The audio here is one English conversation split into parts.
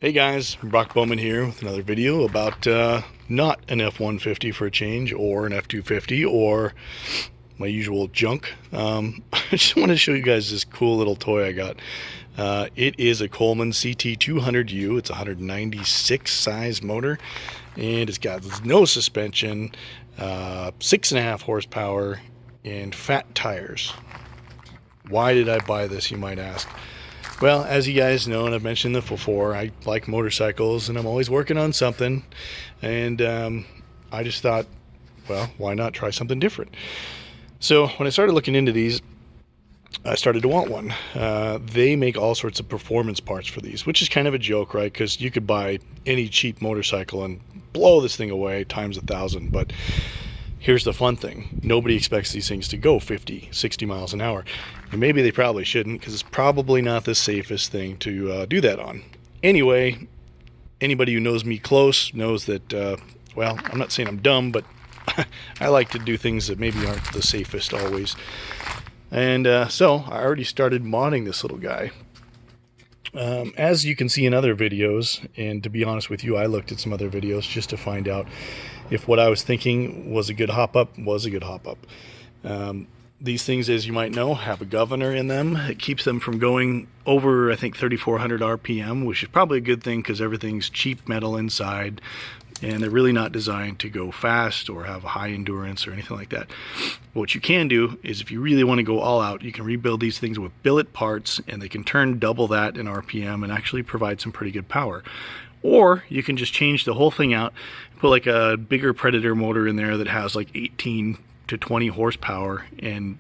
Hey guys, Brock Bowman here with another video about not an F-150 for a change, or an F-250, or my usual junk. I just want to show you guys this cool little toy I got. It is a Coleman CT200U. It's a 196 size motor, and it's got no suspension, 6.5 horsepower, and fat tires. Why did I buy this, you might ask? Well, as you guys know, and I've mentioned this before, I like motorcycles and I'm always working on something, and I just thought, well, why not try something different? So when I started looking into these, I started to want one. They make all sorts of performance parts for these, which is kind of a joke, right? Because you could buy any cheap motorcycle and blow this thing away times 1,000, but here's the fun thing. Nobody expects these things to go 50, 60 miles an hour. And maybe they probably shouldn't, because it's probably not the safest thing to do that on. Anyway, anybody who knows me close knows that, well, I'm not saying I'm dumb, but I like to do things that maybe aren't the safest always. And so I already started modding this little guy. As you can see in other videos, and to be honest with you, I looked at some other videos just to find out if what I was thinking was a good hop-up was a good hop-up. These things, as you might know, have a governor in them. It keeps them from going over, I think, 3,400 RPM, which is probably a good thing because everything's cheap metal inside, and they're really not designed to go fast or have a high endurance or anything like that. What you can do is, if you really want to go all out, you can rebuild these things with billet parts, and they can turn double that in RPM and actually provide some pretty good power. Or you can just change the whole thing out, put like a bigger Predator motor in there that has like 18 to 20 horsepower, and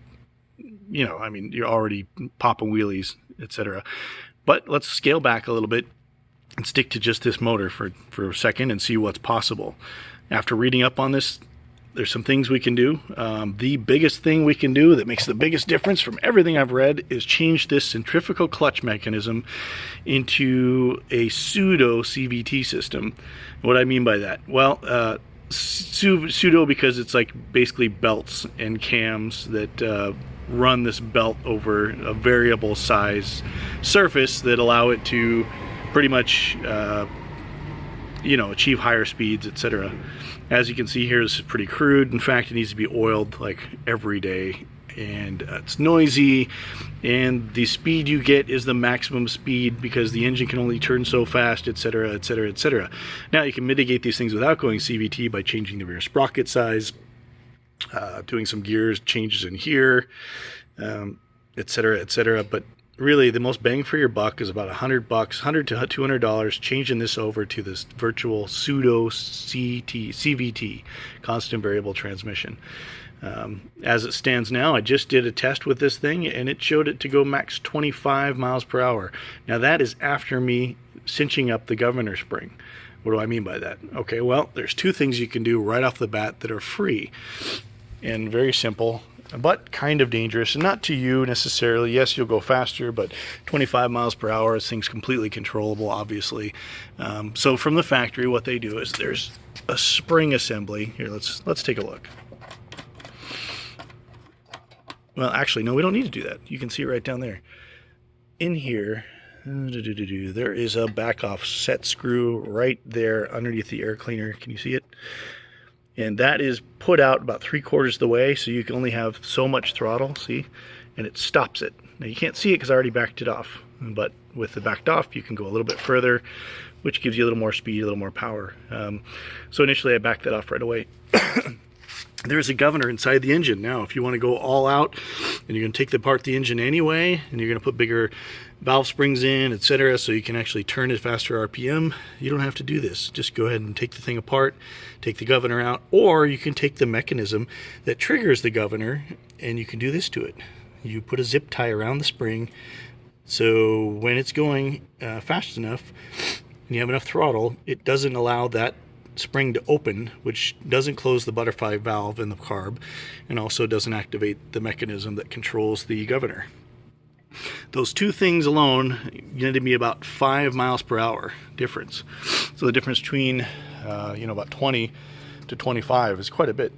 you know, I mean, you're already popping wheelies, etc. But let's scale back a little bit and stick to just this motor for a second and see what's possible. After reading up on this, there's some things we can do. The biggest thing we can do that makes the biggest difference from everything I've read is change this centrifugal clutch mechanism into a pseudo CVT system. What I mean by that? Well, pseudo because it's like basically belts and cams that run this belt over a variable size surface that allow it to pretty much you know, achieve higher speeds, etc. As you can see here, this is pretty crude. In fact, it needs to be oiled like every day, and it's noisy, and the speed you get is the maximum speed because the engine can only turn so fast, etc., etc., etc. Now you can mitigate these things without going CVT by changing the rear sprocket size, doing some gears changes in here, etc., etc. But really, the most bang for your buck is about $100, $100 to $200, changing this over to this virtual pseudo CVT, constant variable transmission. As it stands now, I just did a test with this thing, and it showed it to go max 25 miles per hour. Now that is after me cinching up the governor spring. What do I mean by that? Okay, well, there's two things you can do right off the bat that are free and very simple, but kind of dangerous, and not to you necessarily. Yes, you'll go faster, but 25 miles per hour, this thing's completely controllable, obviously. So from the factory, what they do is there's a spring assembly. Here, let's take a look. Well, actually, no, we don't need to do that. You can see it right down there. In here, there is a back offset screw right there underneath the air cleaner. Can you see it? And that is put out about 3/4 of the way, so you can only have so much throttle, see? And it stops it. Now you can't see it because I already backed it off, but with the backed off, you can go a little bit further, which gives you a little more speed, a little more power. So initially I backed that off right away. There's a governor inside the engine. Now, if you want to go all out, and you're going to take apart the engine anyway, and you're going to put bigger valve springs in, etc., so you can actually turn it faster RPM, you don't have to do this. Just go ahead and take the thing apart, take the governor out, or you can take the mechanism that triggers the governor, and you can do this to it. You put a zip tie around the spring, so when it's going fast enough, and you have enough throttle, it doesn't allow that spring to open, which doesn't close the butterfly valve in the carb, and also doesn't activate the mechanism that controls the governor. Those two things alone netted me about 5 miles per hour difference. So the difference between you know, about 20 to 25 is quite a bit.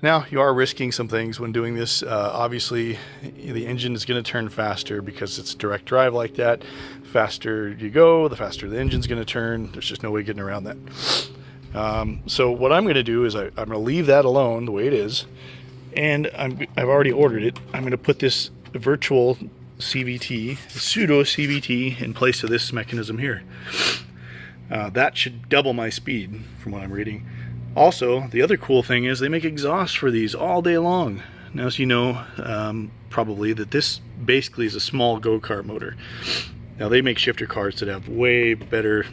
Now, you are risking some things when doing this. Obviously, the engine is going to turn faster because it's direct drive like that. Faster you go, the faster the engine's going to turn. There's just no way getting around that. So what I'm going to do is I'm going to leave that alone the way it is. And I've already ordered it. I'm going to put this virtual CVT, pseudo CVT, in place of this mechanism here. That should double my speed from what I'm reading. Also, the other cool thing is they make exhaust for these all day long. Now, as you know, probably that this basically is a small go-kart motor. Now, they make shifter cars that have way better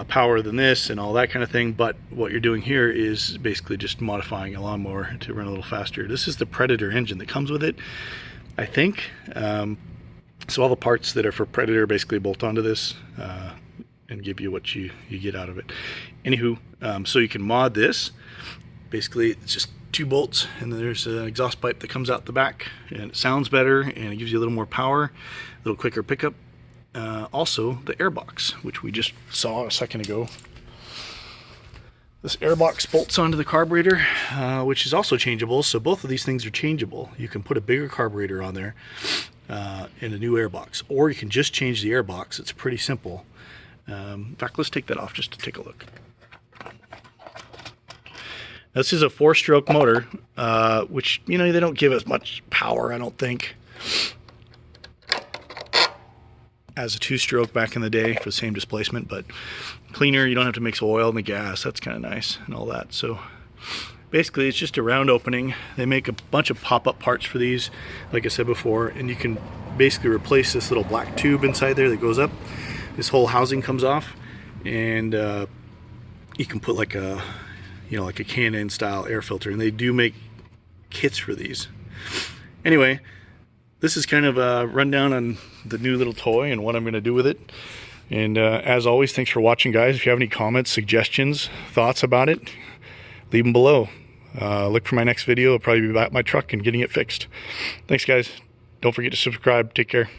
power than this and all that kind of thing, but what you're doing here is basically just modifying a lawnmower to run a little faster. This is the Predator engine that comes with it, I think. So all the parts that are for Predator basically bolt onto this and give you what you get out of it. Anywho, so you can mod this. Basically, it's just 2 bolts, and then there's an exhaust pipe that comes out the back, and it sounds better, and it gives you a little more power, a little quicker pickup. Also, the Airbox, which we just saw a second ago. This Airbox bolts onto the carburetor, which is also changeable, so both of these things are changeable. You can put a bigger carburetor on there in a new Airbox, or you can just change the Airbox. It's pretty simple. In fact, let's take that off just to take a look. This is a 4-stroke motor, which, you know, they don't give as much power, I don't think, as a 2-stroke back in the day for the same displacement, but cleaner. You don't have to mix oil and the gas. That's kind of nice and all that. So basically, it's just a round opening. They make a bunch of pop-up parts for these, like I said before, and you can basically replace this little black tube inside there that goes up. This whole housing comes off, and you can put like a, you know, like a Can-Am style air filter, and they do make kits for these. Anyway, this is kind of a rundown on the new little toy and what I'm going to do with it. And as always, thanks for watching, guys. If you have any comments, suggestions, thoughts about it, leave them below. Look for my next video. I'll probably be back at my truck and getting it fixed. Thanks, guys. Don't forget to subscribe. Take care.